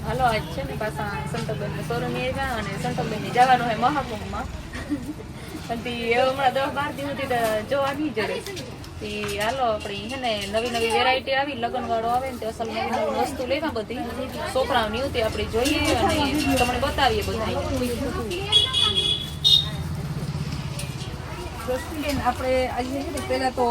હાલો આજ છે ને પાછા સંતોબેન ને સોરમી આવ્યા અને સંતોબેન ને જવાનું હોય મહાકુંભમાં. હમણાં 10-12 દિવસ જોવા નહીં જડે. હાલો આપણી છે ને નવી નવી વેરાયટી આવી, લગ્ન વાળો આવે ને તે અસલ નવી નવી વસ્તુ લેવા બધી છોકરાઓની હતી આપણે જોઈએ અને તમને બતાવીએ બધા. બેન આપણે આજે છે ને પહેલા તો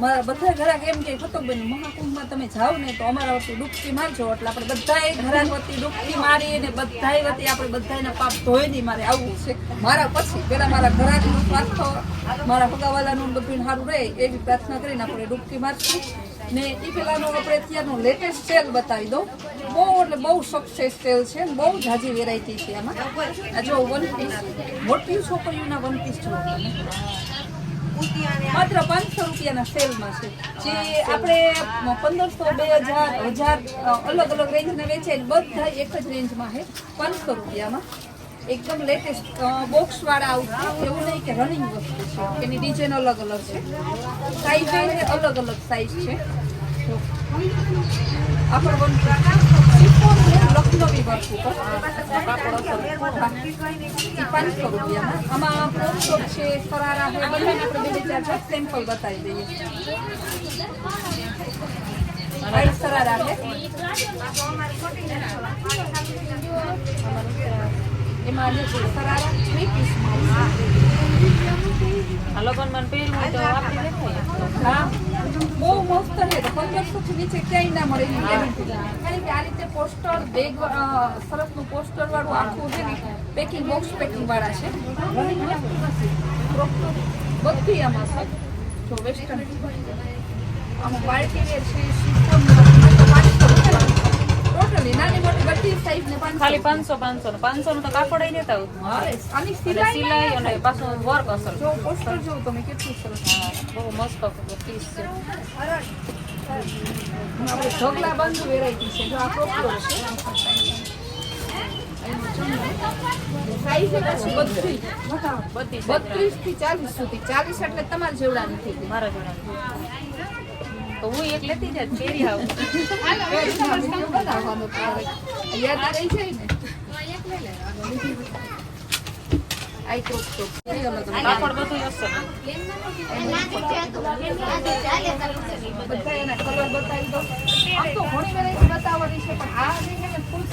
મારા બધા ઘરાક એમ કે ફતોબેન મહાકુંભમાં તમે જાઓ ને તો અમારા વતી ડૂબકી મારજો, એટલે આપણે બધાએ ઘરાક વતી ડૂબકી મારી ને બધાએ વતી આપણે બધાના પાપ ધોઈ નહીં મારે આવવું છે. મારા પછી પહેલા મારા ઘરાકનું સ્વાસ્થ્ય, મારા ભગાવાલાનું બધું સારું રહે એવી પ્રાર્થના કરીને આપણે ડૂબકી મારશું. ને એ પેલાનો આપણે અત્યારનો લેટેસ્ટ સેલ બતાવી દઉં. બહુ એટલે બહુ સક્સેસ સેલ છે, બહુ ઝાઝી વેરાયટી છે આમાં. આ જો વન પીસ મોટી છોકરીઓના વન પીસ જો માત્ર 500 રૂપિયાના સેલમાં છે, જે આપણે 1500, 2000, 1000 અલગ અલગ રેન્જના વેચે બધા એક જ રેન્જમાં છે 500 રૂપિયામાં. એકદમ લેટેસ્ટ બોક્સ વાળા આવશે, એવું નહીં કે રનિંગ વસ્તુ છે, એની ડિઝાઇન અલગ અલગ છે, સાઈઝ અલગ અલગ સાઈઝ છે. આપણે લખનવી વર્ક ઉપર 500 રૂપિયામાં. આમાં પ્રોપ છે, સરારા છે, બધાને આપણે 2-4 સેમ્પલ બતાવી દઈએ. વાઈટ સરારા છે, એમાં સરારા 3 પીસમાં લગ્નમાં પહેરવું હોય તો આપી દેખાય. હા, બહુ મસ્ત છે. 1500 થી નીચે ક્યાંય ના મળે એની ગેરંટી. કારણ કે આ રીતે પોસ્ટર બેગ સરસનું પોસ્ટર વાળું આખું છે ને પેકિંગ બોક્સ પેકિંગ વાળા છે. બધી આમાં છે. જો વેસ્ટર્ન આમાં પાર્ટી વેર છે, શિફોન ટોટલી નાની મોટી બધી સાઈઝ ને 500 ખાલી 500 ને 500 નું તો કાપડ ય લેતા હોય. આની સિલાઈ અને પાછું વર્ક અસર. જો પોસ્ટર જો તમે કેટલું સરસ. બહુ મસ્ત પીસ છે. આપણે ઢગલા બંધ વેરાયટી છે. જો આ પોસ્ટર છે, સાઈઝ પછી બધી 32 થી 40 સુધી. 40 એટલે તમારા જેવડા નથી, મારા જોડા તો હું એક લેતી જાય પહેરી આવું. બનાવવાનું યાદ રહી જાય ને. આઈ તો કાપડ બધું અસર. બધા એના કલર બતાવી દો. આમ તો ઘણી વેરાયટી બતાવવાની છે, પણ આ જે છે ને ફૂલ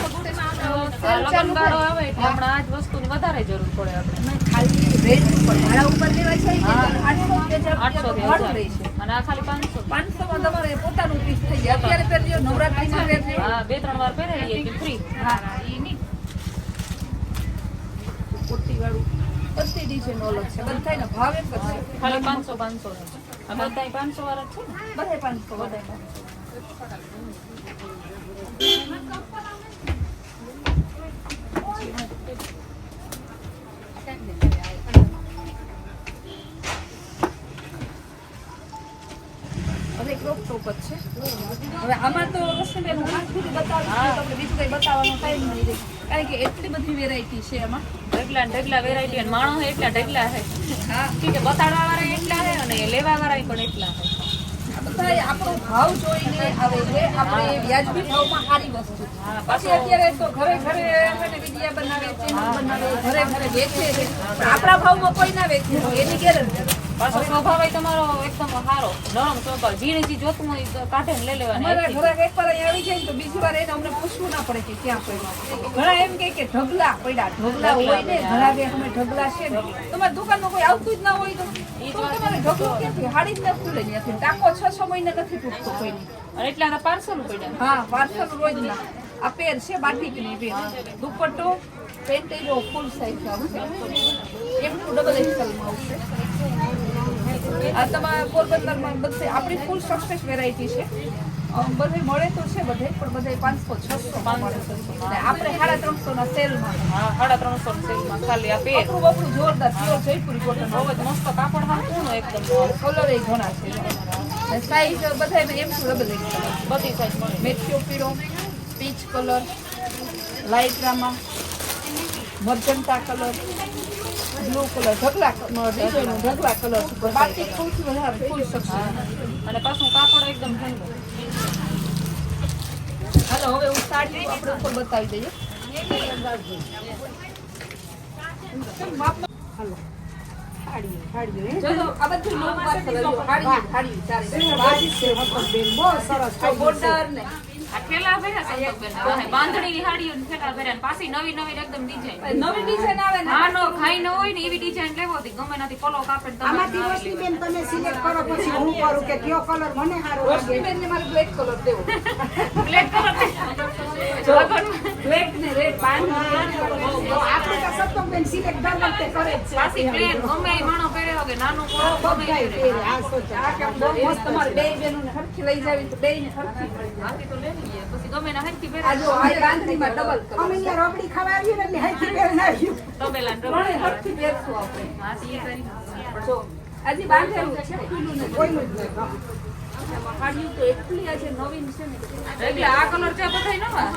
લગ્નગાળો આવે એટલે હમણાં આ જ વસ્તુની વધારે જરૂર પડે આપણે. ખાલી રેટ ઉપર ભાડા ઉપર લેવા છે કે 800 થી 1000 રહેશે અને આ ખાલી 500 માં તમારે પોતાનું પીસ થઈ જાય. અત્યારે પહેરજો, નવરાત્રીમાં પહેરજો. હા, 2-3 વાર પહેરી લઈએ કે ફ્રી. હા, ઈ નહીં કુર્તી વાળું બધી ડિઝાઇન અલગ છે. બધાયનો ભાવ એક જ છે, ખાલી 500 આ બધા 500 વાળા જ છે ને. બધાય 500 બધાય. હવે ક્રોપ ટોપ જ છે. હવે આમાં તો રસમબેન હું હાથ સુધી બતાવીશ, તમને બીજું કંઈ બતાવવાનો ટાઈમ નહીં રહે, કારણ કે એટલી બધી વેરાયટી છે એમાં. ઢગલા વેરાયટી અને માણસો એટલા ઢગલા છે. હા, ઠીક છે, બતાડવા વાળા એટલા છે અને લેવા વાળા પણ એટલા છે. બધા આપણો ભાવ જોઈને આવે છે. આપણે વ્યાજબી ભાવમાં સારી વસ્તુ. પછી અત્યારે તો ઘરે ઘરે વિડિયા બનાવે, ચેનલ બનાવે, ઘરે ઘરે વેચે છે, પણ આપણા ભાવમાં કોઈ ના વેચે એની ગેરંટી. પાછો સ્વભાવ તમારો એકદમ સારો નરમ સ્વભાવ, જીણેજી જોતું હોય તો કાઢે ને લઈ લેવાની. અમારા ઘરે એકવાર અહીં આવી જાય તો બીજી વાર એને અમને પૂછવું ના પડે કે ક્યાં પડ્યા. ઘણા એમ કે ઢગલા પડ્યા, ઢગલા હોય ને ઘણા કે અમે ઢગલા છે ને, તમારી દુકાનમાં કોઈ આવતું જ ના હોય તો તમારે ઢગલું ક્યાંથી હાડી જ ન ખુલે ત્યાંથી. ટાંકો 6 મહિને નથી તૂટતો કોઈની. અને એટલા 500 નું પડ્યા. હા, 500 રોજના. આ પેર છે બાટિકની પેર. દુપટ્ટો પેન્ટ ફૂલ સાઈઝ આવશે, એમનું ડબલ એક્સેલમાં આવશે. આ તમારા પોરબંદરમાં બધે આપણી ફૂલ સક્સેસ વેરાયટી છે. બધે મળે તો છે, બધે પણ બધે 500-600 મળે છે. આપણે 350 ના સેલમાં. હા, 350 ની સેલમાં ખાલી આ પેર. આપણું જોરદાર પ્યોર જયપુરી કોટન. બહુ જ મસ્ત કાપડ હાથું એકદમ. કલર એ ઘણા છે. સાઈઝ બધા એમ ડબલ એક્સેલ. બધી સાઈઝ મળે. મેથિયો પીળો, peach colour, light Rama, magenta colour, blue colour, ઢગલા કલર છે. બાકી સૌથી વધારે ફૂલ સક્સેસ. અને પાછું કાપડ એકદમ ઠંડુ. હાલો હવે હું સાડી આપણે ઉપર બતાવી દઈએ. ચલો આ બધું લોક વાત કરો. હાડી ચાલે. આ border ને આ ઠેલા ભર્યા સંતોષબેન આ બાંધણીની હાડીઓ ને ઠેલા ભર્યા ને પાછી નવી નવી એકદમ ડિઝાઇન નવી ડિઝાઇન આવે ને હા નો ખાઈ ન હોય ને એવી ડિઝાઇન લેવો હતી ગમે નથી પલો કાપે ને તમે આમાંથી રોશનીબેન તમે સિલેક્ટ કરો પછી હું કરું કે કયો કલર મને સારો લાગે. રોશનીબેનને મારે બ્લેક કલર દેવો. બ્લેક કલર બ્લેક ને રેડ બાંધી તો આપણે તો સત્તમબેન સિલેક્ટ દર વખતે કરે જ છે. પાછી પ્લેન ગમે એ માણો પહેર્યો કે નાનું કરો ગમે બધાય એ પહેરે. પહેરે. આ સોચો. આ કેમ બહુ મસ્ત તમારે બે બેનોને હરખી લઈ જાવી તો બેયને હરખી મળી જાય. હાથી તો લઈ લઈએ પછી ગમે ના હરખી આ પહેરે જો આ બાંધણીમાં ડબલ કલર. અમે અહીંયા રબડી ખાવા આવ્યું ને એટલે હાઈથી પહેરીને આવ્યું. તબેલા ને ત્રણે હરખી પહેરશું આપણે. હાથી એ કરી જો આજે બાંધેલું છે ખુલ્લું નથી. કોઈનું જ નહીં. આમાં હાડિયું તો એટલી આજે નવીન છે ને એટલે આ કલર છે બધાય નવા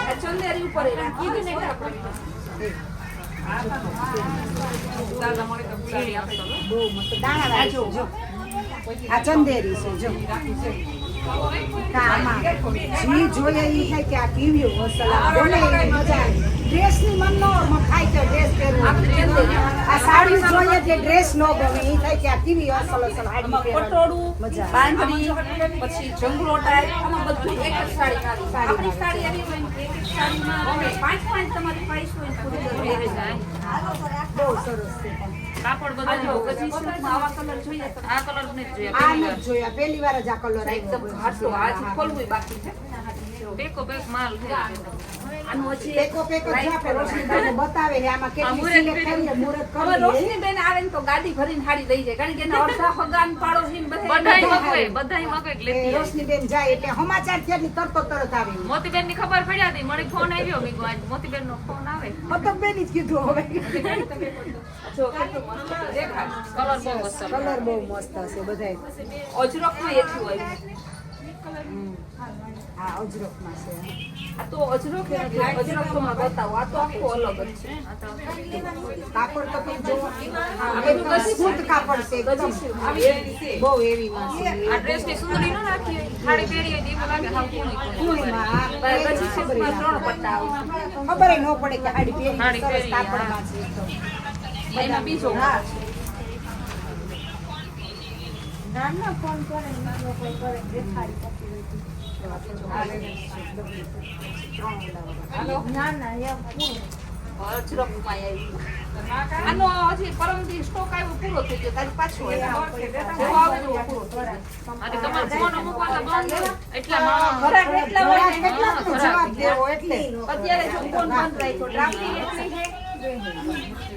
આ ચંદેરી ઉપર કીધું ને કે આપણે દાદા મળે તો ભૂલાડી આપે તો બહુ મસ્ત દાણા જો જો આ ચંદેરી છે જો આમાં જી જોઈએ ઈ થાય કે આ કેવી વસલા ગમે એવી મજા આવે. ડ્રેસની મન નો ખાય કે ડ્રેસ પહેરવું આ સાડી જોઈએ કે ડ્રેસ નો ગમે ઈ થાય કે આ કેવી અસલ અસલ હાડી પહેરવાની પટોળું મજા આવે. બાંધણી પછી જંગલો ટાઈપ આમાં બધું એક જ સાડીમાં આવી. આપણી સાડી આવી હોય ને એક જ સાડીમાં પાંચ તમારી પ્રાઇસ હોય ને પૂરી કરી જાય. બહુ સરસ છે. કાપડ આ જો બધા પછી સિલ્કમાં આવા કલર જોઈએ તો આ કલર ને જ આ જોઈએ નથી જોયા પહેલી વાર જ આ કલર એકદમ ઘાટો આજ ખોલવું બાકી છે. પેકો પેક માલ છે આનું હજી એક પેકો પેકો જ આપણે રોશનીબેન બતાવે છે આમાં કેટલી સિલેક્ટ કરીએ મુહૂર્ત હવે કરીએ. રોશનીબેન આવે ને તો ગાડી ભરીને હાડી લઈ જાય કારણ કે એના અડધા હગાન પાડોશી ને બધાય બધા મગવે બધાય મગવે લેતી આવી. રોશનીબેન જાય એટલે સમાચાર છે એટલે તરત આવે. મોતીબેન ની ખબર પડ્યા હતી મને ફોન આવ્યો મેં કીધું આજ મોતીબેન નો ફોન આવે મતલબબેન જ કીધું હવે જો કેટલું મસ્ત છે. દેખાય કલર બહુ મસ્ત છે. કલર બહુ મસ્ત હશે બધાય. અજરકમાં એટલું આવ્યું. આ અજરકમાં છે. આ તો અજરક નથી અજરક તો મને બતાવો આ તો આખું અલગ જ છે. કાપડ તો તમે જોવો એકદમ શુદ્ધ કાપડ છે એકદમ બહુ એવી આ વાંસી. ડ્રેસ ની સુંદરી ન નાખી હોય, સાડી પહેરી હોય તો એવું લાગે હાવ કૂણી કૂણી. પૂર્ણિમા પછી સિલ્કમાં 3 પટ્ટા આવે. ખબર ન પડે કે હાડી હાડી પહેરી સરસ પહેરી, કાપડમાં છે એકદમ. એનો બીજો હા. કલર છે. અજરકમાં આવ્યું. આનો હજી પરમદી સ્ટોક આવ્યો પૂરો થઈ ગયો તારી પાછો આવ્યો. જેવો આવે ને એવો પૂરો થઈ ગયો. અને તમારે ફોન મૂકવા બંધ હોય, એટલા માણસ ઘરાક એટલા હોય ઘરાક ને. કેટલા તો જવાબ દેવો એટલે અત્યારે જો ફોન બંધ રાખ્યો ટ્રાફિક એટલી છે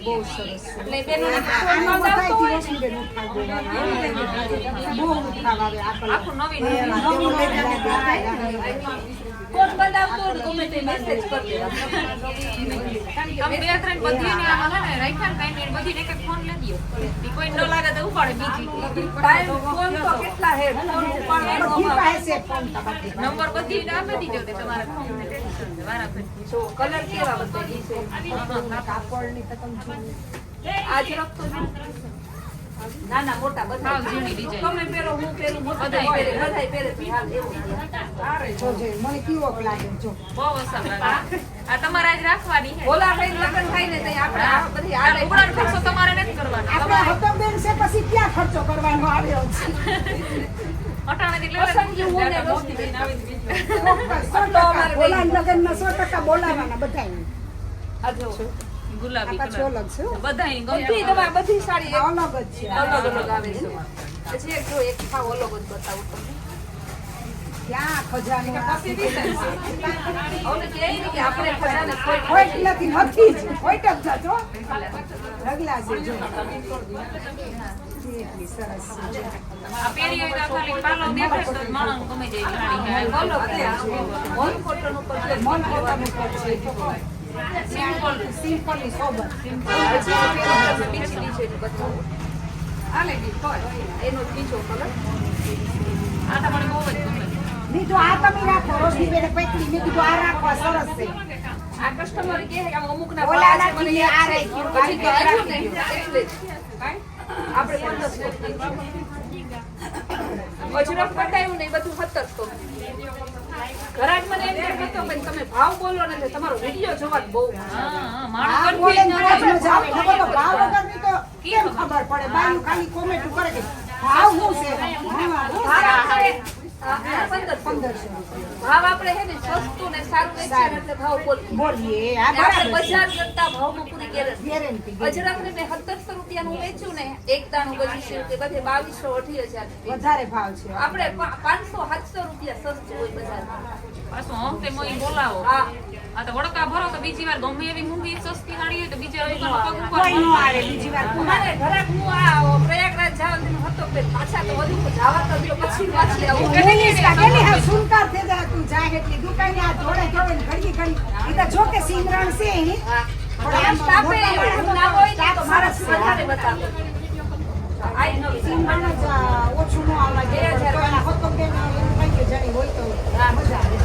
બહુ સરસ છે. એટલે બેનોને ફોન આ બંધ આવતો બધાયથી હોય રોશનીબેન ઉઠાવ દેવાના. બહુ ઉઠાવ આવે આ કલર. આખું નવીન નવું લેવાનું ફોન બંધ આવતો હોય તો ગમે તે મેસેજ કરી દેવાનો. તમે 2-3 બધી ને આમાં હે ને રાખ્યા ને કાંઈ ને બધી એક એક ફોન લઈ દ્યો. ઈ કોઈ ન લાગે તો ઉપાડે બીજી ટાઈમ ફોન તો કેટલા હે ફોન ઉપાડવાનો બધી અમારે. પાસે ફોન તમારી. નંબર બધી ને આપી દીધો તે તમારે ફોન ને ટેન્શન છે વારાફરતી. જો કલર કેવા બતાવી છે કાપડની તો તમે જુઓ. આજ રખતો જો નાના મોટા બધા હાવ ઝીણી design. તમે પહેરો હું પહેરું મોટા બધાય પહેરે પહેરે. બધાય પહેરે તો હાલ એવું જો જો મને કેવો લાગે જો બહુ અસર લાગે. આ તમારે આજ રાખવાની છે. ઓલા ભાઈ લગ્ન થાય ને તઈ આપણે આ બધી આ આ લુગડાનો ખર્ચો તમારે નથી કરવાનો. આપણે હતમબેન છે પછી ક્યાં ખર્ચો કરવાનો આવ્યો છે અટાણેથી લઈ પસંદગી હું ને રોશની ચોક્કસ, 100% બોલાવાના લગ્નમાં 100% બોલાવાના બધાય. આ જો ગુલાબી આ પાછું કલર અલગ છે હો. બધાય બધી ગમે તમારે બધી સાડી એક અલગ જ છે અલગ અલગ આવે છે પછી એક જો એક સાવ અલગ જ બતાવું તમને ક્યાં ખજાનો હવે કહે ને કે આપણે ખજાને કોઈ હોઈટ નથી નથી જ હોઈટ જ જાજો રગલા છે જો કેટલી સરસ છે આ પહેરી હોય તો ખાલી પાલો દેખાય તો માણસ ગમે જાય સાડી અલગ છે વન કોટન ઉપર છે મન પોતાનું પર છે સિમ્પલ સિમ્પલી સોબર બીજી છે બતાવું આ લેડી એનો બીજો કલર આ તો મને બહુ જ ગમે. બીજું આ તમે રાખો રોશનીબેને પકડી મેં કીધું આ રાખવા સરસ છે આ કસ્ટમર કહે કે આમ અમુક ના ઓલા ભાવ છે, મને નાખી યાદ આ છે. રાખ્યું, પછી તો આ આવ્યું ને રાખ્યું. એટલે જ. આપણે 1500 અજરક બતાવ્યું ને એ બધું 1700 ઘરાક મને એમ કે સંતોષબેન તમે ભાવ બોલો ને એટલે તમારો વિડીયો જોવાનું બહુ હા માણસ આ બોલે ને ત્યારે જ મજા આવે. ખબર તો ભાવ વગરની તો કેમ ખબર પડે? બાયું ખાલી કોમેન્ટ કરે કે ભાવ શું છે? ભાવ આપણે હે ને સસ્તું ને સારું વેચીએ ને એટલે ભાવ બોલીએ આ આપણે બરાબર છે. બજાર કરતા ભાવમાં પૂરી ગેરંટી. ગેરંટી અજરક ને મેં 1700 રૂપિયાનું વેચ્યું ને એક દાણું 2500 બધે 2200 28,000 વધારે ભાવ છે. આપણે 500-700 રૂપિયા સસ્તું હોય બજારમાં. પાછું આમ તે મોઈ બોલાવો હા આ તો વડકા ભરો તો બીજી વાર ગમે એવી મૂંગી સસ્તી વાળી હોય તો બીજી વાર દુકાનનો પગ ઉપર કોઈ નો આવે બીજી વાર મારે ઘરાક હું આ પ્રયાગરાજ જવાનું હતો કે પાછા તો વધુ જવા તો દો પછી પાછી આવું કેટલી હા સુનકાર થઈ જાય તું જાય એટલી દુકાને આ જોડે જોડે ને ઘડી ઘડી ઈ તો જો કે સિમરણ છે એની પણ આમ સ્ટાફે એવું ના હોય ને તો મારા વધારે બતાવો આઈ નો સિમરણ જ ઓછું નો આવવા દે તો એના હતો કે એમ થાય કે જણી હોય તો મજા આવે.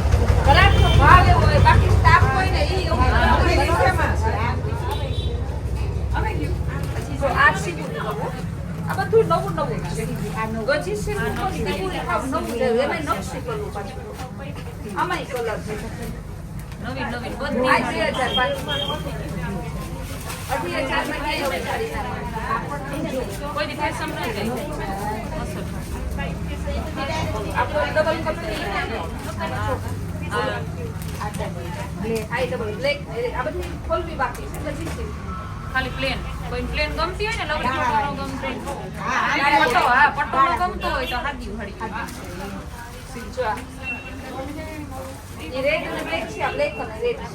ઘરાકનો ભાવ એવો હોય બાકી સ્ટાફ હોય ને ઈ એવું આપણે રીસેમાં છે. પછી જો આ સીધું આ બધું નવું નવું છે ગજી સીધું પણ સીધું હાવ નવું છે એમાં નકશી કરવું પાછું આમાંય કલર છે નવીન નવીન આ બધી 2005 18,000 માં કઈ હવે સારી કોઈ દી ફેશન ન જાય અસર આપણો ડબલ કંપની આ ડબલ બ્લેક આ બધી ખોલવી બાકી છે ગજી સીધું ખાલી પ્લેન કોઈ પ્લેન ગમતી હોય ને લવડી પટ્ટો ગમતો હા પટ્ટો હા પટ્ટો ગમતો હોય તો હાદી ઉહાડી જો એ રેડ અને બ્લેક છે આ બ્લેક અને રેડ છે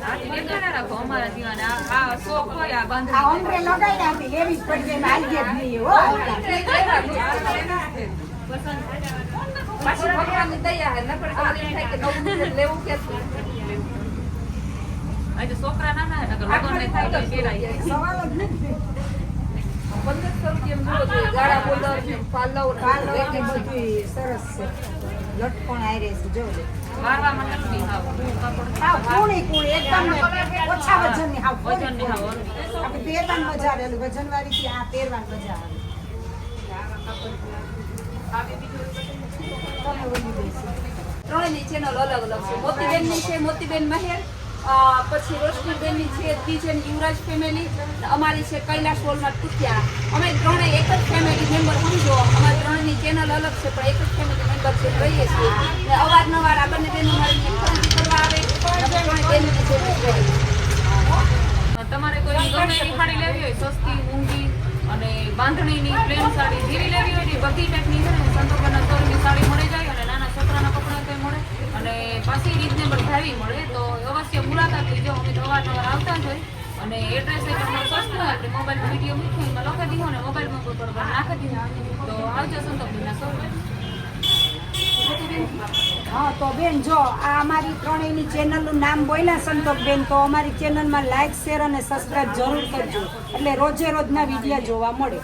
હાથી દેખાડા રાખો અમારા જીવાને આ શોખ હોય આ આ બાંધણી ઓમરે લગાઈ હતી લેવી જ પડશે એમ આઈ ગયા જ નહીં હો. પાછી ભગવાનની દયા હે નકર તો એમ થાય કે નવું નવું લેવું ક્યાંથી આજે છોકરા નાના હે નકર લગન ને થાય તો પહેરાય સવાલ જ નથી. 1500 રૂપિયા જોવો જોઈએ ગાળા બોલર ને પાલવ પાલો ને બધુંય સરસ છે. લટકણ આયરે છે જો લે. વારવામાં નથી હાવ કાપડ હાવ કૂણી કૂણી એકદમ ને ઓછા વજનની હાવ કૂણી વજનની હાવ કૂણી. આપણે પહેરવાનું મજા આવે ઓલું વજનવાળી થી આ પહેરવાનું મજા આવે. તમે ઓલી બેસી. ત્રણેયની ચેનલ અલગ અલગ છે મોતીબેન ની છે મોતીબેન મહેર પછી રોશનીબેન ની છે બીજન યુવરાજ ફેમિલી અમારી છે કૈલાશ વોલમાર્ટ કુતિયા અમે ત્રણેય એક જ ફેમિલી મેમ્બર સમજો અમારી ત્રણેયની ચેનલ અલગ છે પણ એક જ ફેમિલી મેમ્બર છે રહીએ છીએ ને અવારનવાર આ બંને બહેનો મારી ખરીદી કરવા આવે અમે ત્રણેય બહેનોની જોડે રહીએ. તમારે કોઈ ગમે એવી સાડી લેવી હોય સસ્તી ઊંઘી અને બાંધણીની પ્લેન સાડી જેવી લેવી હોય ને બધી ટાઈપની છે ને સંતોષના સ્ટોરની સાડી મળી જાય અને નાના છોકરાના કપડાં કંઈ મળે અને પાછી રીઝનેબલ ભાવી મળે તો અવશ્ય મુલાકાત લેજો અમે તો અવારનવાર આવતા જ હોય અને એડ્રેસ એ તમને સસ્તું હોય આપણે મોબાઈલમાં વિડીયો મૂકીને એમાં લખી દીધો ને મોબાઈલમાં કોઈ બરોબર નાખી દીધો તો આવજો સંતોષના શોરૂમ હા તો બેન જો આ અમારી ત્રણેયની ચેનલનું નામ બોલ્યા સંતોષ બેન તો અમારી ચેનલમાં લાઈક શેર અને સબસ્ક્રાઇબ જરૂર કરજો એટલે રોજે રોજના વિડીયો જોવા મળે.